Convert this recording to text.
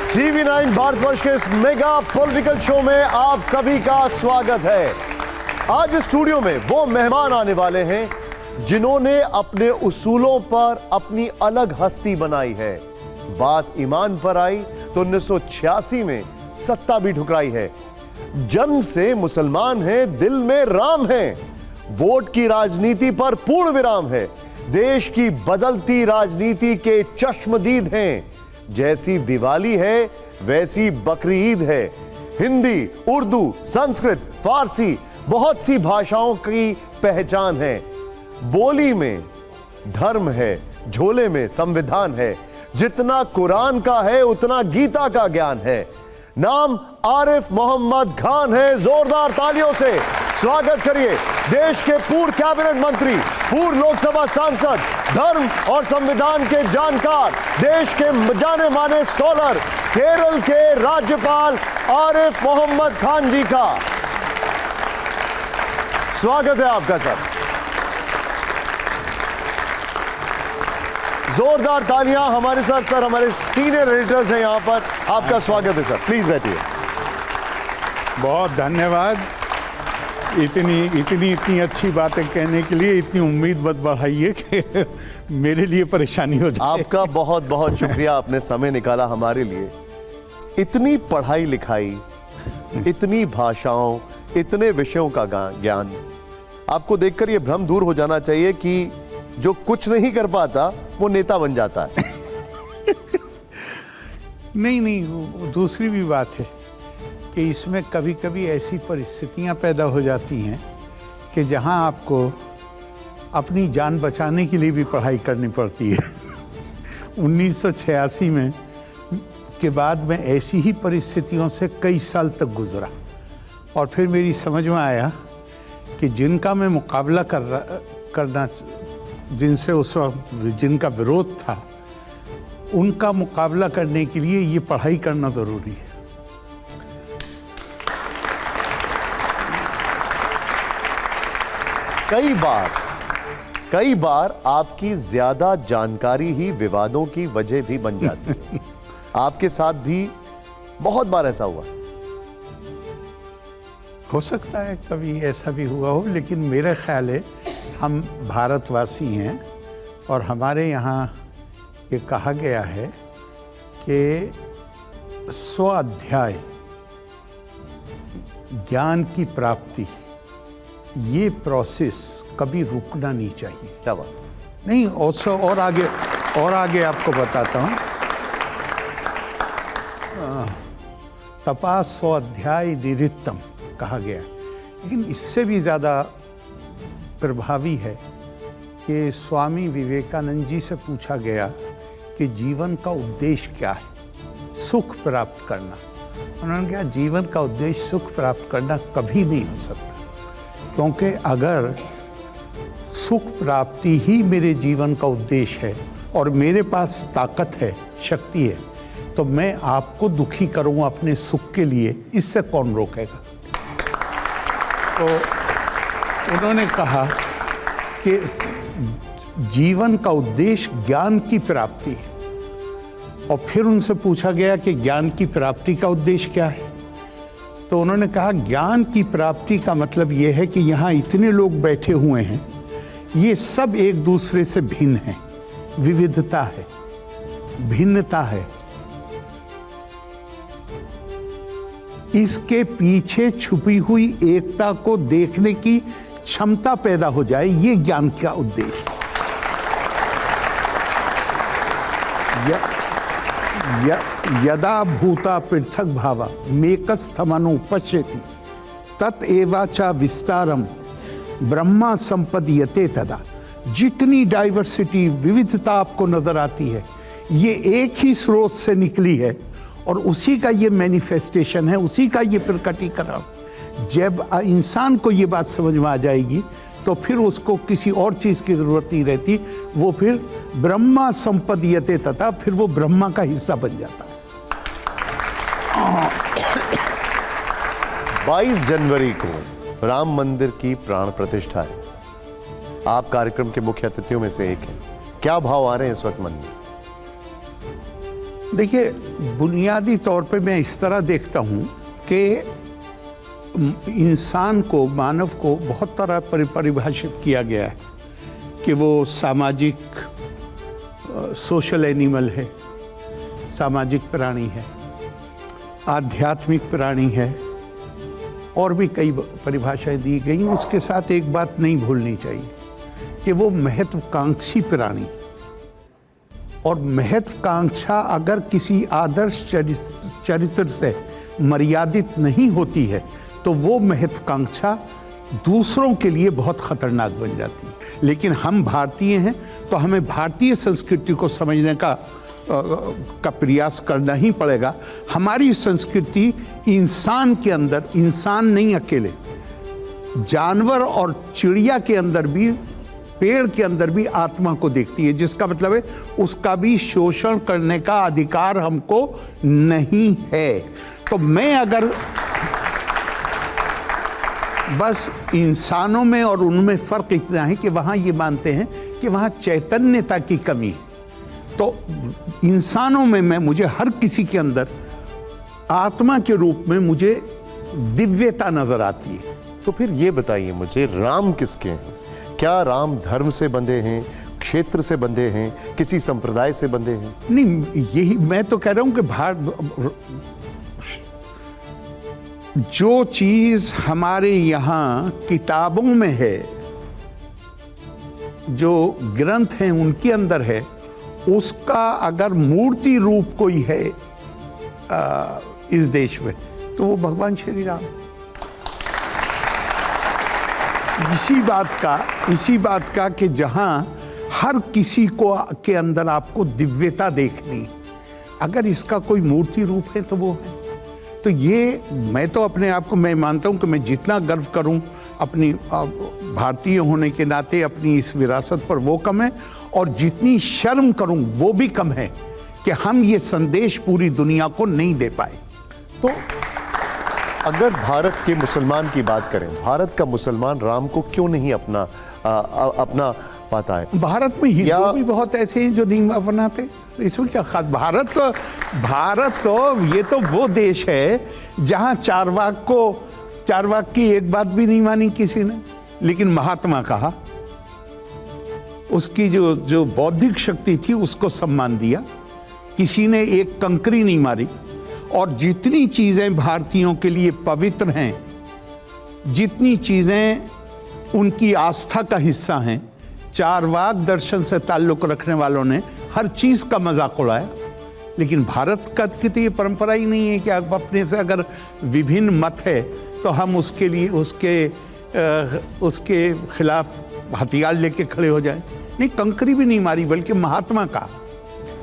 TV9 Bharatvarsh के इस mega political show में आप सभी का स्वागत है। आज स्टूडियो में वो मेहमान आने वाले हैं जिन्होंने अपने उसूलों पर अपनी अलग हस्ती बनाई है। बात ईमान पर आई तो 1986 में सत्ता भी ठुकराई है। जन्म से मुसलमान हैं, दिल में राम हैं। वोट की राजनीति पर पूर्ण विराम है। देश की बदलती राजनीति के चश्मदीद हैं। जैसी दिवाली है वैसी बकरी ईद है। हिंदी, उर्दू, संस्कृत, फारसी बहुत सी भाषाओं की पहचान है। बोली में धर्म है, झोले में संविधान है। जितना कुरान का है उतना गीता का ज्ञान है। नाम आरिफ मोहम्मद खान है। जोरदार तालियों से स्वागत करिए देश के पूर्व कैबिनेट मंत्री, पूर्व लोकसभा सांसद, धर्म और संविधान के जानकार, देश के जाने माने स्कॉलर, केरल के राज्यपाल आरिफ मोहम्मद खान जी का स्वागत है आपका सर। जोरदार तालियां हमारे साथ सर, हमारे सीनियर एडिटर्स हैं यहां पर। आपका स्वागत है सर, प्लीज बैठिए। बहुत धन्यवाद। इतनी अच्छी बातें कहने के लिए इतनी उम्मीद मत बढ़ाइए कि मेरे लिए परेशानी हो जाए। आपका बहुत बहुत शुक्रिया, आपने समय निकाला हमारे लिए। इतनी पढ़ाई लिखाई, इतनी भाषाओं, इतने विषयों का ज्ञान, आपको देखकर यह भ्रम दूर हो जाना चाहिए कि जो कुछ नहीं कर पाता वो नेता बन जाता है। नहीं, दूसरी भी बात है कि इसमें कभी कभी ऐसी परिस्थितियां पैदा हो जाती हैं कि जहां आपको अपनी जान बचाने के लिए भी पढ़ाई करनी पड़ती है। 1986 में के बाद मैं ऐसी ही परिस्थितियों से कई साल तक गुजरा और फिर मेरी समझ में आया कि जिनका मैं मुकाबला करना जिनसे उस वक्त जिनका विरोध था, उनका मुकाबला करने के लिए ये पढ़ाई करना ज़रूरी है। कई बार आपकी ज्यादा जानकारी ही विवादों की वजह भी बन जाती है। आपके साथ भी बहुत बार ऐसा हुआ। हो सकता है कभी ऐसा भी हुआ हो, लेकिन मेरा ख्याल है हम भारतवासी हैं और हमारे यहाँ ये कहा गया है कि 100 अध्याय ज्ञान की प्राप्ति, ये प्रोसेस कभी रुकना नहीं चाहिए। क्या बात नहीं, और आगे आपको बताता हूँ। तपा 100 अध्याय निरित्तम कहा गया, लेकिन इससे भी ज़्यादा प्रभावी है कि स्वामी विवेकानंद जी से पूछा गया कि जीवन का उद्देश्य क्या है? सुख प्राप्त करना। उन्होंने कहा जीवन का उद्देश्य सुख प्राप्त करना कभी नहीं हो सकता, क्योंकि अगर सुख प्राप्ति ही मेरे जीवन का उद्देश्य है और मेरे पास ताकत है, शक्ति है, तो मैं आपको दुखी करूँगा अपने सुख के लिए, इससे कौन रोकेगा? तो उन्होंने कहा कि जीवन का उद्देश्य ज्ञान की प्राप्ति है। और फिर उनसे पूछा गया कि ज्ञान की प्राप्ति का उद्देश्य क्या है? तो उन्होंने कहा ज्ञान की प्राप्ति का मतलब ये है कि यहाँ इतने लोग बैठे हुए हैं, ये सब एक दूसरे से भिन्न हैं, विविधता है, भिन्नता है। इसके पीछे छुपी हुई एकता को देखने की क्षमता पैदा हो जाए, ये ज्ञान का उद्देश्य। यदा भूता पृथक भावा मेकस्थमनो पश्यति तत एवाचा विस्तारम ब्रह्मा संपद्यते तदा। जितनी डाइवर्सिटी, विविधता आपको नजर आती है, ये एक ही स्रोत से निकली है और उसी का ये मैनिफेस्टेशन है, उसी का ये प्रकटीकरण। जब इंसान को ये बात समझ में आ जाएगी तो फिर उसको किसी और चीज की जरूरत नहीं रहती, वो फिर ब्रह्मा संपद्यते तथा, फिर वो ब्रह्मा का हिस्सा बन जाता है। 22 जनवरी को राम मंदिर की प्राण प्रतिष्ठा है। आप कार्यक्रम के मुख्य अतिथियों में से एक हैं। क्या भाव आ रहे हैं इस वक्त मन में? देखिए, बुनियादी तौर पे मैं इस तरह देखता हूँ कि इंसान को, मानव को बहुत तरह परिभाषित किया गया है कि वो सामाजिक, सोशल एनिमल है, सामाजिक प्राणी है, आध्यात्मिक प्राणी है, और भी कई परिभाषाएं दी गई हैं। उसके साथ एक बात नहीं भूलनी चाहिए कि वो महत्वाकांक्षी प्राणी, और महत्वाकांक्षा अगर किसी आदर्श चरित्र से मर्यादित नहीं होती है तो वो महत्वाकांक्षा दूसरों के लिए बहुत खतरनाक बन जाती है। लेकिन हम भारतीय हैं तो हमें भारतीय संस्कृति को समझने का प्रयास करना ही पड़ेगा। हमारी संस्कृति इंसान के अंदर, इंसान नहीं अकेले, जानवर और चिड़िया के अंदर भी, पेड़ के अंदर भी आत्मा को देखती है, जिसका मतलब है उसका भी शोषण करने का अधिकार हमको नहीं है। तो मैं अगर बस इंसानों में और उनमें फर्क इतना है कि वहाँ ये मानते हैं कि वहाँ चैतन्यता की कमी है, तो इंसानों में मुझे हर किसी के अंदर आत्मा के रूप में मुझे दिव्यता नजर आती है। तो फिर ये बताइए मुझे, राम किसके हैं? क्या राम धर्म से बंधे हैं, क्षेत्र से बंधे हैं, किसी संप्रदाय से बंधे हैं? नहीं, यही मैं तो कह रहा हूं कि जो चीज हमारे यहाँ किताबों में है, जो ग्रंथ हैं उनके अंदर है, उसका अगर मूर्ति रूप कोई है इस देश में तो वो भगवान श्री राम। इसी बात का कि जहां हर किसी को के अंदर आपको दिव्यता देखनी, अगर इसका कोई मूर्ति रूप है तो वो है। तो ये मैं तो अपने आप को, मैं मानता हूं कि मैं जितना गर्व करूं अपनी भारतीय होने के नाते अपनी इस विरासत पर, वो कम है, और जितनी शर्म करूं वो भी कम है कि हम ये संदेश पूरी दुनिया को नहीं दे पाए। तो अगर भारत के मुसलमान की बात करें, भारत का मुसलमान राम को क्यों नहीं अपना पाता है? भारत में हिंदू भी बहुत ऐसे हैं जो नहीं अपनाते, इसमें क्या खास? भारत तो ये तो वो देश है जहां चारवाक की एक बात भी नहीं मानी किसी ने, लेकिन महात्मा कहा, उसकी जो बौद्धिक शक्ति थी उसको सम्मान दिया, किसी ने एक कंकरी नहीं मारी। और जितनी चीजें भारतीयों के लिए पवित्र हैं, जितनी चीजें उनकी आस्था का हिस्सा हैं, चारवाक दर्शन से ताल्लुक रखने वालों ने हर चीज का मजाक उड़ाया। लेकिन भारत का की तो ये परंपरा ही नहीं है कि आप अपने से अगर विभिन्न मत है तो हम उसके लिए उसके खिलाफ हथियार लेके खड़े हो जाएं। नहीं, कंकरी भी नहीं मारी, बल्कि महात्मा का